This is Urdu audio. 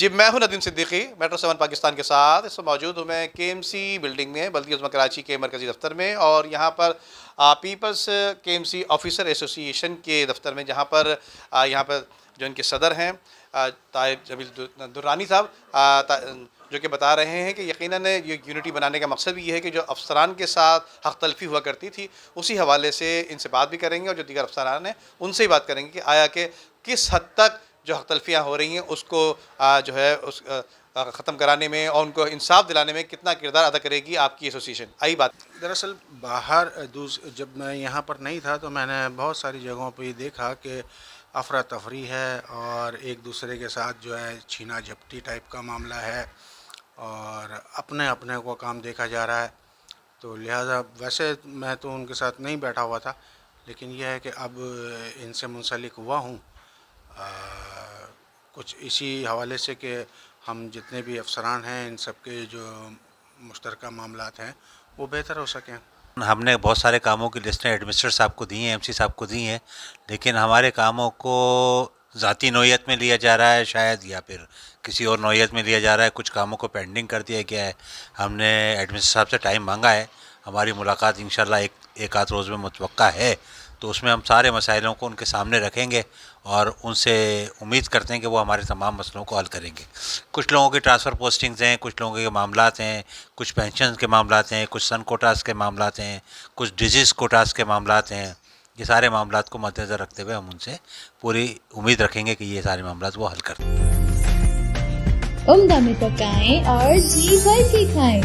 جی میں ہوں ندیم صدیقی، میٹرو 7 پاکستان کے ساتھ اس وقت موجود ہوں میں کے ایم سی بلڈنگ میں، بلدیہ عظمیٰ کراچی کے مرکزی دفتر میں، اور یہاں پر پیپلز کے ایم سی آفیسر ایسوسی ایشن کے دفتر میں، جہاں پر یہاں پر جو ان کے صدر ہیں طاہر جمیل درانی صاحب، جو کہ بتا رہے ہیں کہ یقیناً یہ یونٹی بنانے کا مقصد بھی یہ ہے کہ جو افسران کے ساتھ حق تلفی ہوا کرتی تھی اسی حوالے سے ان سے بات بھی کریں گے، اور جو دیگر افسران ہیں ان سے ہی بات کریں گے کہ آیا کہ کس حد تک جو حق تلفیاں ہو رہی ہیں اس کو جو ہے اس ختم کرانے میں اور ان کو انصاف دلانے میں کتنا کردار ادا کرے گی آپ کی ایسوسی ایشن. آئی بات. دراصل باہر جب میں یہاں پر نہیں تھا تو میں نے بہت ساری جگہوں پہ یہ دیکھا کہ افراتفری ہے اور ایک دوسرے کے ساتھ جو ہے چھینا جھپٹی ٹائپ کا معاملہ ہے اور اپنے اپنے کو کام دیکھا جا رہا ہے. تو لہٰذا ویسے میں تو ان کے ساتھ نہیں بیٹھا ہوا تھا، لیکن یہ ہے کہ اب ان سے منسلک ہوا ہوں کچھ اسی حوالے سے کہ ہم جتنے بھی افسران ہیں ان سب کے جو مشترکہ معاملات ہیں وہ بہتر ہو سکیں. ہم نے بہت سارے کاموں کی لسٹیں ایڈمنسٹریٹر صاحب کو دی ہیں، ایم سی صاحب کو دی ہیں، لیکن ہمارے کاموں کو ذاتی نوعیت میں لیا جا رہا ہے شاید، یا پھر کسی اور نوعیت میں لیا جا رہا ہے. کچھ کاموں کو پینڈنگ کر دیا گیا ہے. ہم نے ایڈمنسٹریٹر صاحب سے ٹائم مانگا ہے، ہماری ملاقات انشاءاللہ ایک آدھ روز میں متوقع ہے، تو اس میں ہم سارے مسائلوں کو ان کے سامنے رکھیں گے اور ان سے امید کرتے ہیں کہ وہ ہمارے تمام مسئلوں کو حل کریں گے. کچھ لوگوں کی ٹرانسفر پوسٹنگز ہیں، کچھ لوگوں کے معاملات ہیں، کچھ پینشن کے معاملات ہیں، کچھ سن کوٹاز کے معاملات ہیں، کچھ ڈیزیز کوٹاز کے معاملات ہیں. یہ سارے معاملات کو مد نظر رکھتے ہوئے ہم ان سے پوری امید رکھیں گے کہ یہ سارے معاملات وہ حل کر دیں. عمدہ میں پکائیں اور جی بھر کے کھائیں.